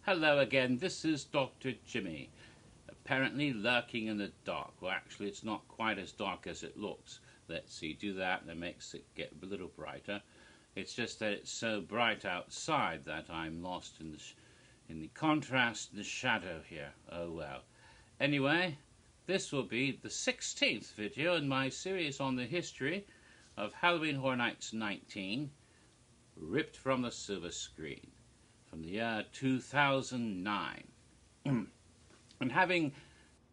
Hello again, this is Dr. Jimmy, apparently lurking in the dark. Well, actually, it's not quite as dark as it looks. Let's see, do that, that makes it get a little brighter. It's just that it's so bright outside that I'm lost in the contrast and the shadow here. Oh well. Anyway, this will be the 16th video in my series on the history of Halloween Horror Nights 19, ripped from the silver screen, from the year 2009. And having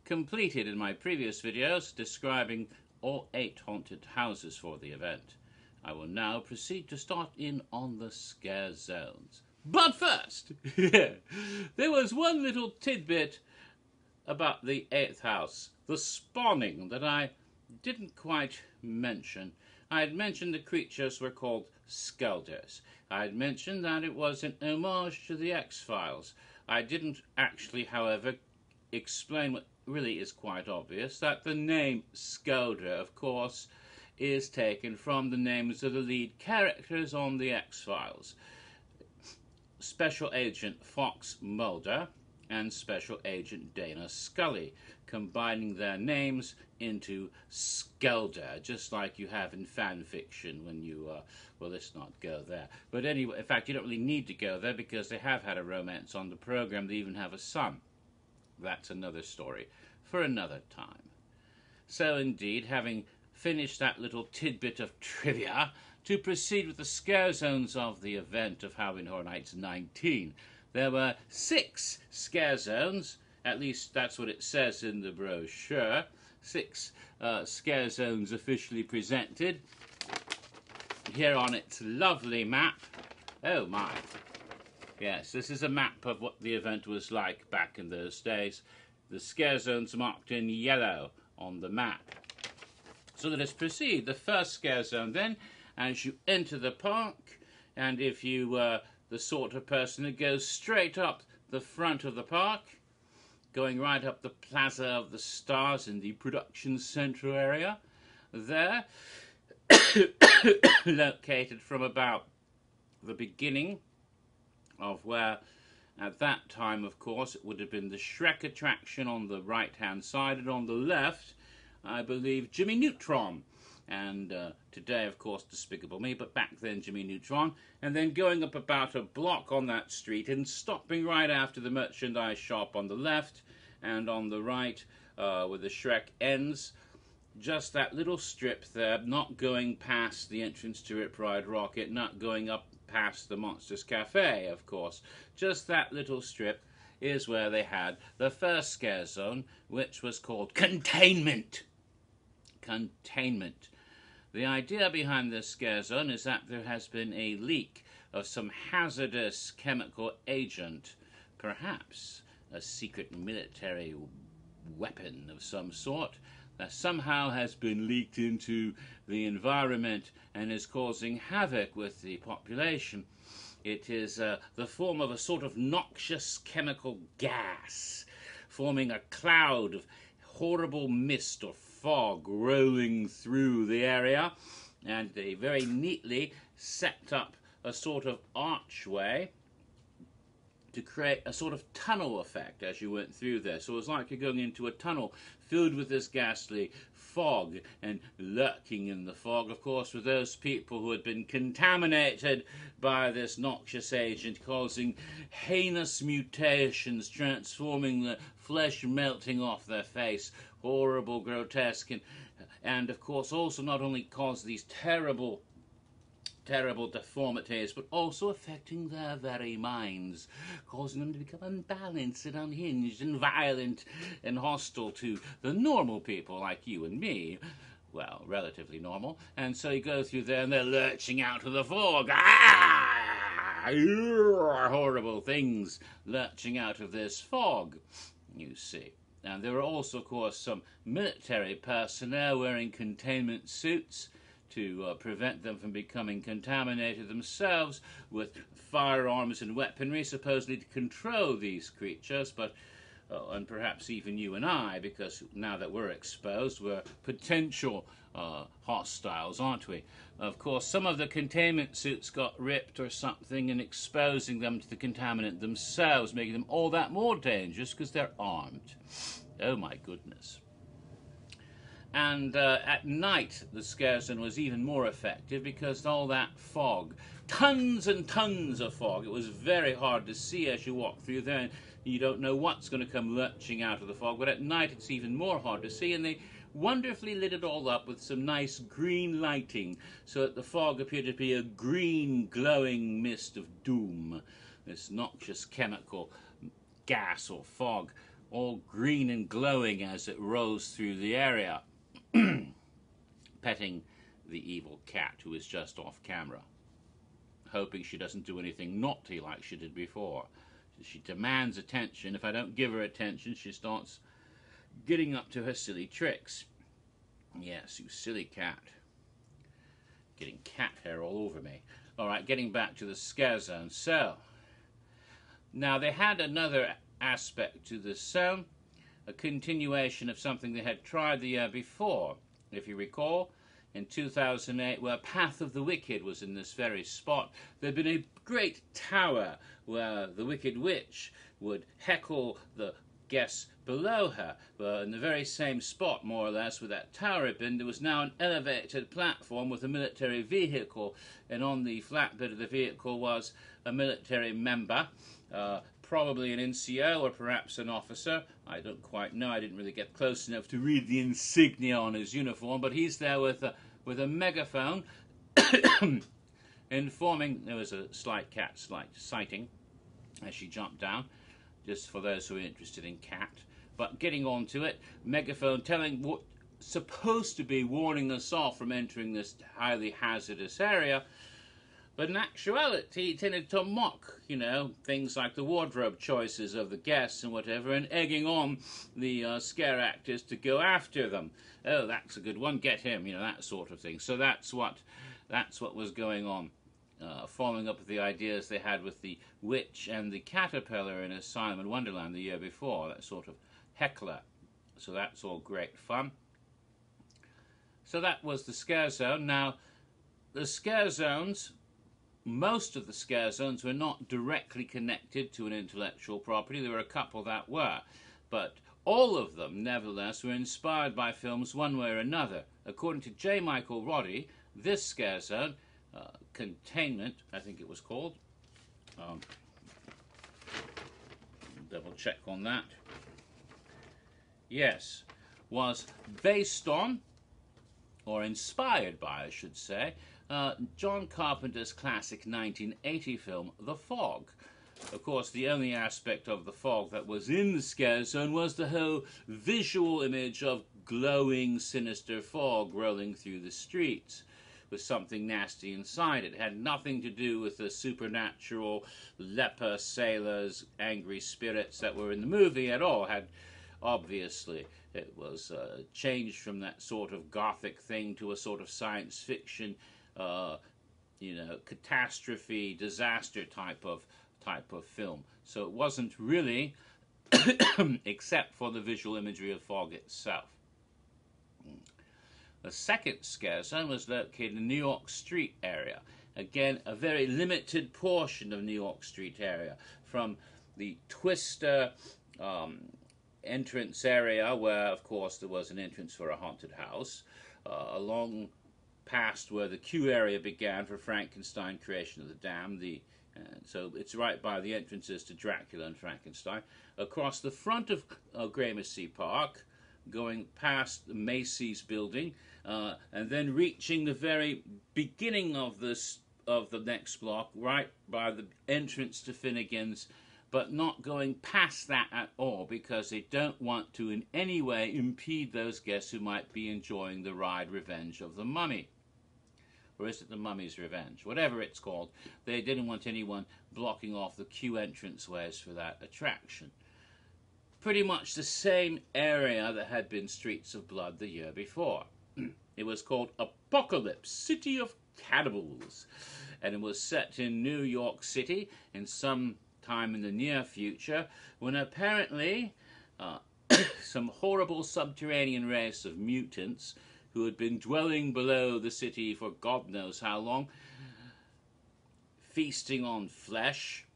completed in my previous videos describing all 8 haunted houses for the event, I will now proceed to start in on the scare zones. But first, there was one little tidbit about the 8th house, the spawning, that I didn't quite mention. I had mentioned the creatures were called Skelders. I had mentioned that it was an homage to the X-Files. I didn't actually, however, explain what really is quite obvious, that the name Skelder, of course, is taken from the names of the lead characters on the X-Files. Special Agent Fox Mulder and Special Agent Dana Scully, combining their names into Skelder, just like you have in fan fiction when you, well, let's not go there. But anyway, in fact, you don't really need to go there because they have had a romance on the program. They even have a son. That's another story for another time. So indeed, having finished that little tidbit of trivia, to proceed with the scare zones of the event of Halloween Horror Nights 19. There were 6 scare zones, at least that's what it says in the brochure. 6 scare zones officially presented here on its lovely map. Oh my. Yes, this is a map of what the event was like back in those days. The scare zones marked in yellow on the map. So let us proceed. The first scare zone then, as you enter the park, and if you were the sort of person who goes straight up the front of the park, going right up the Plaza of the Stars in the production central area, there, located from about the beginning of where, at that time, of course, it would have been the Shrek attraction on the right-hand side, and on the left, I believe, Jimmy Neutron. And today, of course, Despicable Me, but back then, Jimmy Neutron. And then going up about a block on that street and stopping right after the merchandise shop on the left, and on the right, where the Shrek ends, just that little strip there, not going past the entrance to Rip Ride Rockit, not going up past the Monsters Cafe, of course. Just that little strip is where they had the first scare zone, which was called Containment. Containment. The idea behind this scare zone is that there has been a leak of some hazardous chemical agent, perhaps a secret military weapon of some sort, that somehow has been leaked into the environment and is causing havoc with the population. It is the form of a sort of noxious chemical gas, forming a cloud of horrible mist or fog rolling through the area, and they very neatly set up a sort of archway to create a sort of tunnel effect as you went through there. So it was like you're going into a tunnel filled with this ghastly fog, and lurking in the fog, of course, were those people who had been contaminated by this noxious agent, causing heinous mutations, transforming the flesh melting off their face, horrible, grotesque, and of course also not only caused these terrible deformities, but also affecting their very minds, causing them to become unbalanced and unhinged and violent and hostile to the normal people like you and me. Well, relatively normal. And so you go through there and they're lurching out of the fog. Horrible things lurching out of this fog, you see. And there were also, of course, some military personnel wearing containment suits to prevent them from becoming contaminated themselves with firearms and weaponry, supposedly to control these creatures. But and perhaps even you and I, because now that we're exposed, we're potential hostiles, aren't we? Of course, some of the containment suits got ripped or something, and exposing them to the contaminant themselves, making them all that more dangerous because they're armed. Oh my goodness. And at night, the scare zone was even more effective because all that fog, tons and tons of fog. It was very hard to see as you walk through there, and you don't know what's going to come lurching out of the fog. But at night, it's even more hard to see, and they wonderfully lit it all up with some nice green lighting, so that the fog appeared to be a green, glowing mist of doom. This noxious chemical gas or fog, all green and glowing as it rose through the area. Petting the evil cat who is just off camera, hoping she doesn't do anything naughty like she did before. She demands attention. If I don't give her attention, she starts getting up to her silly tricks. Yes, you silly cat. Getting cat hair all over me. Alright, getting back to the scare zone. So, now they had another aspect to this zone, a continuation of something they had tried the year before. If you recall, in 2008, where Path of the Wicked was in this very spot, there'd been a great tower where the Wicked Witch would heckle the guests below her. But in the very same spot, more or less, where that tower had been, there was now an elevated platform with a military vehicle, and on the flatbed of the vehicle was a military member, probably an NCO or perhaps an officer. I don't quite know. I didn't really get close enough to read the insignia on his uniform, but he's there with a megaphone informing. There was a slight cat sighting as she jumped down, just for those who are interested in cat. But getting on to it, megaphone telling what supposed to be warning us off from entering this highly hazardous area. But in actuality, he tended to mock, things like the wardrobe choices of the guests and whatever, and egging on the scare actors to go after them. Oh, that's a good one, get him, that sort of thing. So that's what was going on, following up with the ideas they had with the witch and the caterpillar in Asylum in Wonderland the year before, that sort of heckler. So that's all great fun. So that was the scare zone. Now, the scare zones, most of the scare zones were not directly connected to an intellectual property. There were a couple that were, but all of them, nevertheless, were inspired by films one way or another. According to J. Michael Roddy, this scare zone, Containment, I think it was called, double check on that, yes, was based on, or inspired by, I should say, John Carpenter's classic 1980 film, The Fog. Of course, the only aspect of the fog that was in the scare zone was the whole visual image of glowing, sinister fog rolling through the streets with something nasty inside it. It had nothing to do with the supernatural leper sailors, angry spirits that were in the movie at all. Obviously, it was changed from that sort of gothic thing to a sort of science fiction, catastrophe, disaster type of film. So it wasn't really, except for the visual imagery of fog itself. The second scare zone was located in the New York Street area. Again, a very limited portion of New York Street area, from the Twister entrance area, where, of course, there was an entrance for a haunted house, along past where the Q area began for Frankenstein, Creation of the Damned. So it's right by the entrances to Dracula and Frankenstein. Across the front of Gramercy Park, going past the Macy's building, and then reaching the very beginning of the next block, right by the entrance to Finnegan's, but not going past that at all, because they don't want to in any way impede those guests who might be enjoying the ride Revenge of the Mummy. Or is it the Mummy's Revenge? Whatever it's called, they didn't want anyone blocking off the queue entranceways for that attraction. Pretty much the same area that had been Streets of Blood the year before. It was called Apocalypse, City of Cannibals, and it was set in New York City in some time in the near future, when apparently uh, some horrible subterranean race of mutants who had been dwelling below the city for God knows how long, feasting on flesh,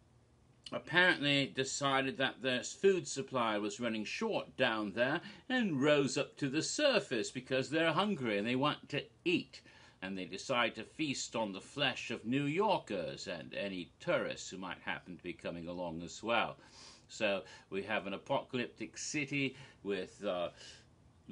apparently decided that their food supply was running short down there and rose up to the surface because they're hungry and they want to eat. And they decide to feast on the flesh of New Yorkers and any tourists who might happen to be coming along as well. So we have an apocalyptic city with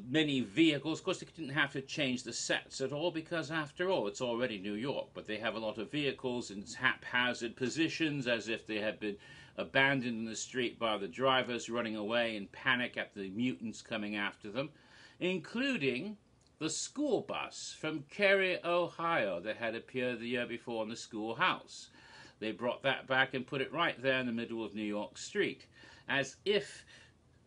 many vehicles. Of course, they didn't have to change the sets at all because, after all, it's already New York. But they have a lot of vehicles in haphazard positions as if they had been abandoned in the street by the drivers running away in panic at the mutants coming after them, including the school bus from Cary, Ohio, that had appeared the year before in the schoolhouse. They brought that back and put it right there in the middle of New York Street, as if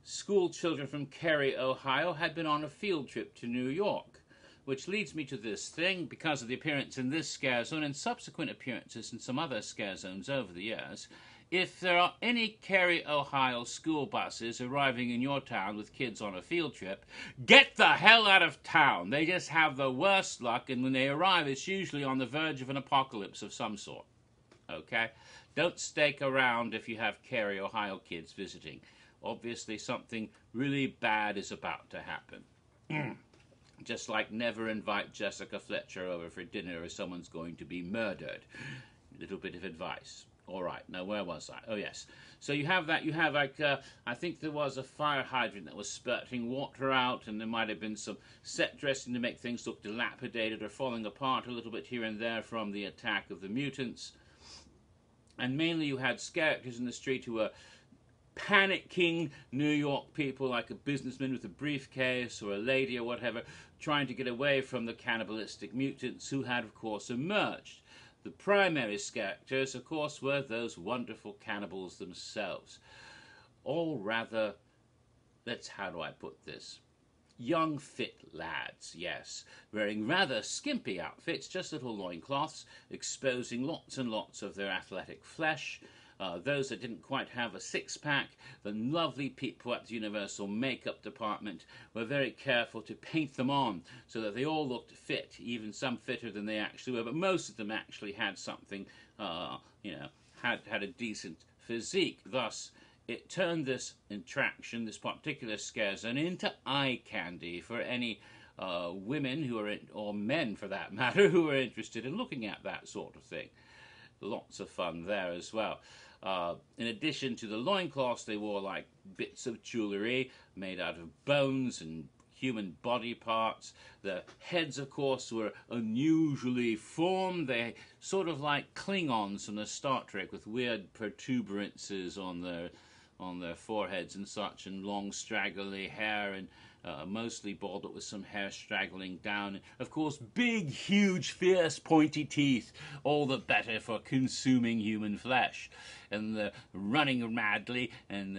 school children from Cary, Ohio had been on a field trip to New York. Which leads me to this thing: because of the appearance in this scare zone and subsequent appearances in some other scare zones over the years, if there are any Cary, Ohio school buses arriving in your town with kids on a field trip, get the hell out of town. They just have the worst luck, and when they arrive, it's usually on the verge of an apocalypse of some sort. Okay? Don't stake around if you have Cary, Ohio kids visiting. Obviously, something really bad is about to happen. Just like never invite Jessica Fletcher over for dinner or someone's going to be murdered. Little bit of advice. All right, now where was I? Oh, yes. So you have that. You have, like, I think there was a fire hydrant that was spurting water out, and there might have been some set dressing to make things look dilapidated or falling apart a little bit here and there from the attack of the mutants. And mainly you had characters in the street who were panicking New York people, like a businessman with a briefcase or a lady or whatever, trying to get away from the cannibalistic mutants who had, of course, emerged. The primary characters, of course, were those wonderful cannibals themselves. All rather, how do I put this? Young, fit lads, yes, wearing rather skimpy outfits, just little loincloths, exposing lots and lots of their athletic flesh. Those that didn't quite have a six-pack, the lovely people at the Universal makeup department were very careful to paint them on so that they all looked fit, even some fitter than they actually were. But most of them actually had something, had a decent physique. Thus, it turned this attraction, this particular scare zone, into eye candy for any women who are, or men for that matter, who are interested in looking at that sort of thing. Lots of fun there as well. In addition to the loincloths, they wore like bits of jewellery made out of bones and human body parts. The heads, of course, were unusually formed. They sort of like Klingons from the Star Trek, with weird protuberances on their foreheads and such, and long straggly hair, and mostly bald, but with some hair straggling down. Of course, big, huge, fierce, pointy teeth, all the better for consuming human flesh. And running madly, and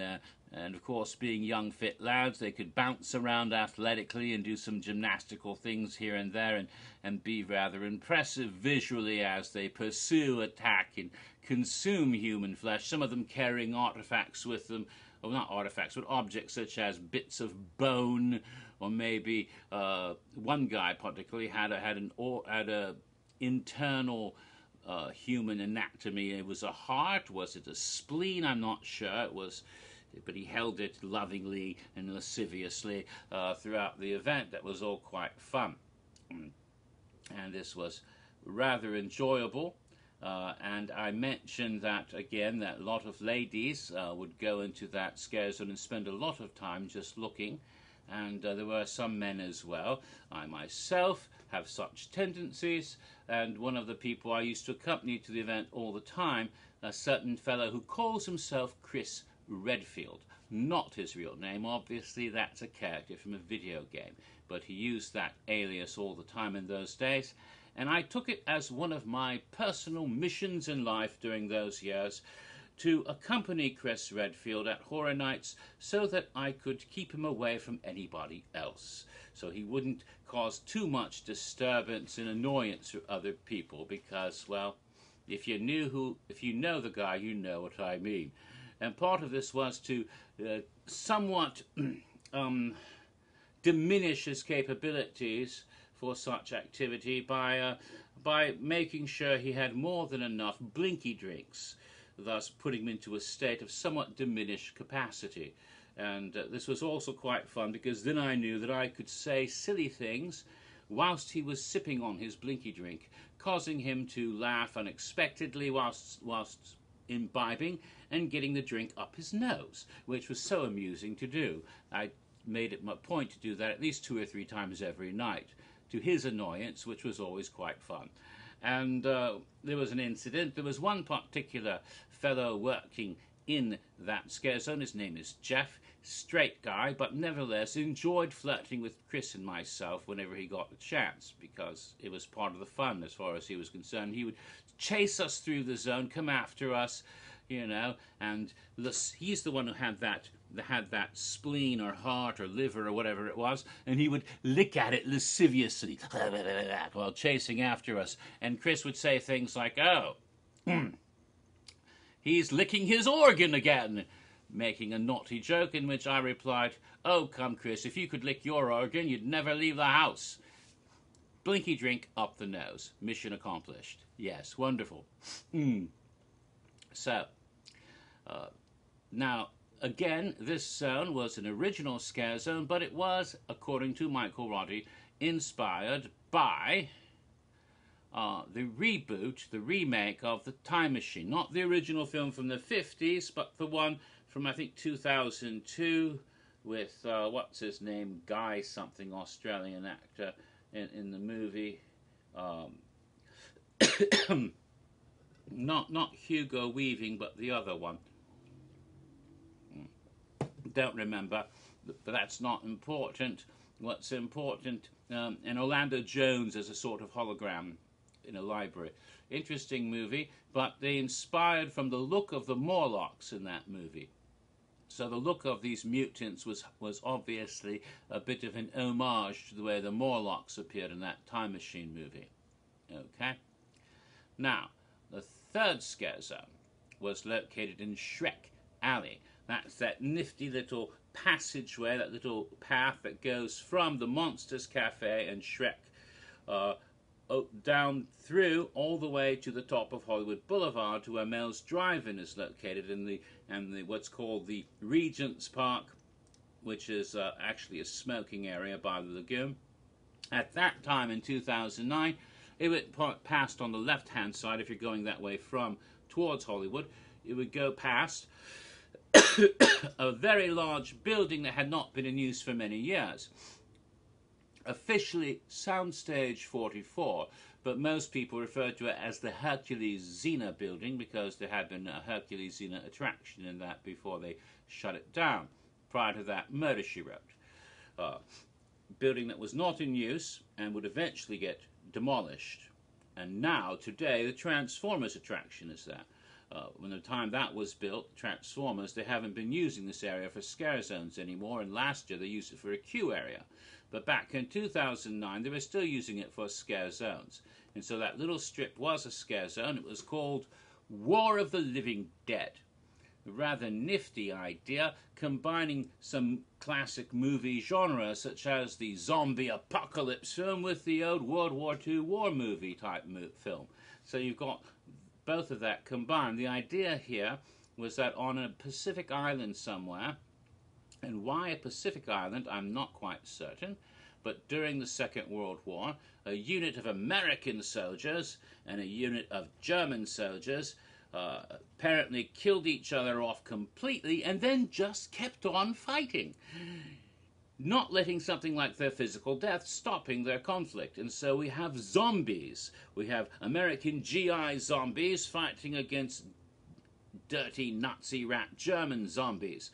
of course, being young, fit lads, they could bounce around athletically and do some gymnastical things here and there, and be rather impressive visually as they pursue, attack, and consume human flesh, some of them carrying artifacts with them. Well, not artifacts, but objects such as bits of bone, or maybe one guy particularly had a internal human anatomy. It was a heart. Was it a spleen? I'm not sure. It was, but he held it lovingly and lasciviously throughout the event. That was all quite fun, and this was rather enjoyable. And I mentioned that, again, that a lot of ladies would go into that scare zone and spend a lot of time just looking. And there were some men as well. I myself have such tendencies. And one of the people I used to accompany to the event all the time, a certain fellow who calls himself Chris Redfield. Not his real name, obviously. That's a character from a video game. But he used that alias all the time in those days. And I took it as one of my personal missions in life during those years to accompany Chris Redfield at Horror Nights so that I could keep him away from anybody else, so he wouldn't cause too much disturbance and annoyance for other people, because, well, if you know the guy, you know what I mean. And part of this was to somewhat diminish his capabilities for such activity by making sure he had more than enough blinky drinks, thus putting him into a state of somewhat diminished capacity. And this was also quite fun, because then I knew that I could say silly things whilst he was sipping on his blinky drink, causing him to laugh unexpectedly whilst imbibing and getting the drink up his nose, which was so amusing to do. I made it my point to do that at least 2 or 3 times every night, to his annoyance, which was always quite fun. And there was an incident. There was one particular fellow working in that scare zone. His name is Jeff, straight guy, but nevertheless enjoyed flirting with Chris and myself whenever he got the chance, because it was part of the fun as far as he was concerned. He would chase us through the zone, come after us, you know, and he's the one who had that spleen or heart or liver or whatever it was, and he would lick at it lasciviously while chasing after us. And Chris would say things like, "Oh, he's licking his organ again," making a naughty joke, in which I replied, "Oh, come, Chris, if you could lick your organ, you'd never leave the house." Blinky drink up the nose. Mission accomplished. Yes, wonderful. So, now, again, this zone was an original scare zone, but it was, according to Michael Roddy, inspired by the reboot, the remake of The Time Machine. Not the original film from the 50s, but the one from, I think, 2002, with, what's his name, Guy something, Australian actor in the movie. Not Hugo Weaving, but the other one. Don't remember, but that's not important. What's important, and Orlando Jones as a sort of hologram in a library. Interesting movie, but they inspired from the look of the Morlocks in that movie. So the look of these mutants was obviously a bit of an homage to the way the Morlocks appeared in that Time Machine movie. Okay? Now, the third scare zone was located in Shrek Alley. That's that nifty little passageway, that little path that goes from the Monsters Cafe and Shrek down through all the way to the top of Hollywood Boulevard, to where Mel's Drive-In is located, in the what's called the Regent's Park, which is actually a smoking area by the lagoon. At that time in 2009, it would passed on the left-hand side. If you're going that way from towards Hollywood, it would go past a very large building that had not been in use for many years. Officially Soundstage 44, but most people refer to it as the Hercules Xena building, because there had been a Hercules Xena attraction in that before they shut it down. Prior to that, Murder, She Wrote. Building that was not in use and would eventually get demolished. And now, today, the Transformers attraction is there. When the time that was built, Transformers, they haven't been using this area for scare zones anymore, and last year they used it for a queue area. But back in 2009, they were still using it for scare zones. And so that little strip was a scare zone. It was called War of the Living Dead. A rather nifty idea, combining some classic movie genres, such as the zombie apocalypse film with the old World War II war movie type film. So you've got both of that combined. The idea here was that on a Pacific island somewhere, and why a Pacific island, I'm not quite certain, but during the Second World War, a unit of American soldiers and a unit of German soldiers apparently killed each other off completely, and then just kept on fighting, not letting something like their physical death stopping their conflict. And so we have zombies. We have American GI zombies fighting against dirty Nazi rat German zombies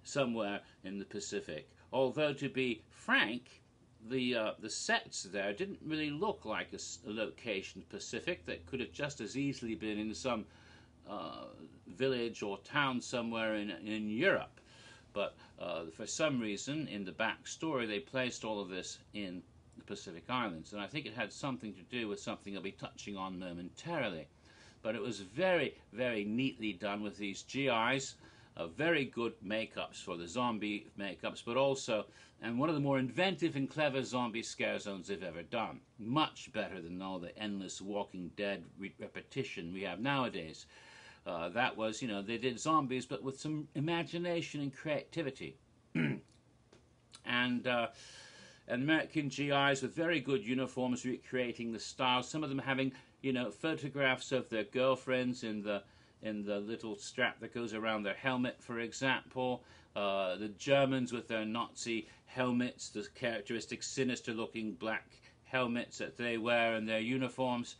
somewhere in the Pacific. Although, to be frank, the sets there didn't really look like a location Pacific. That could have just as easily been in some village or town somewhere in Europe. But for some reason, in the backstory, they placed all of this in the Pacific Islands. And I think it had something to do with something I'll be touching on momentarily. But it was very, very neatly done with these GIs very good makeups for the zombie makeups, but also, and one of the more inventive and clever zombie scare zones they've ever done. Much better than all the endless Walking Dead repetition we have nowadays. That was, you know, they did zombies, but with some imagination and creativity. And American GIs with very good uniforms recreating the style. Some of them having, you know, photographs of their girlfriends in the little strap that goes around their helmet, for example. The Germans with their Nazi helmets, the characteristic sinister-looking black helmets that they wear in their uniforms,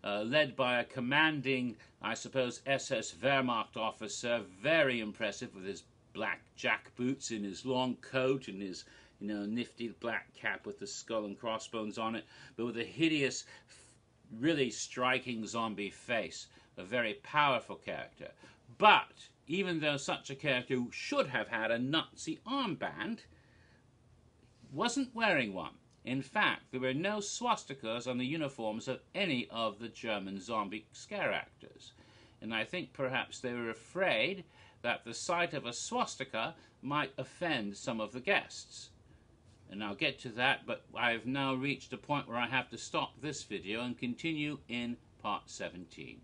led by a commanding, I suppose, SS Wehrmacht officer, very impressive with his black jack boots and his long coat and his, you know, nifty black cap with the skull and crossbones on it, but with a hideous, really striking zombie face. A very powerful character. But even though such a character should have had a Nazi armband, wasn't wearing one. In fact, there were no swastikas on the uniforms of any of the German zombie scare actors. And I think perhaps they were afraid that the sight of a swastika might offend some of the guests. And I'll get to that, but I've now reached a point where I have to stop this video and continue in part 17.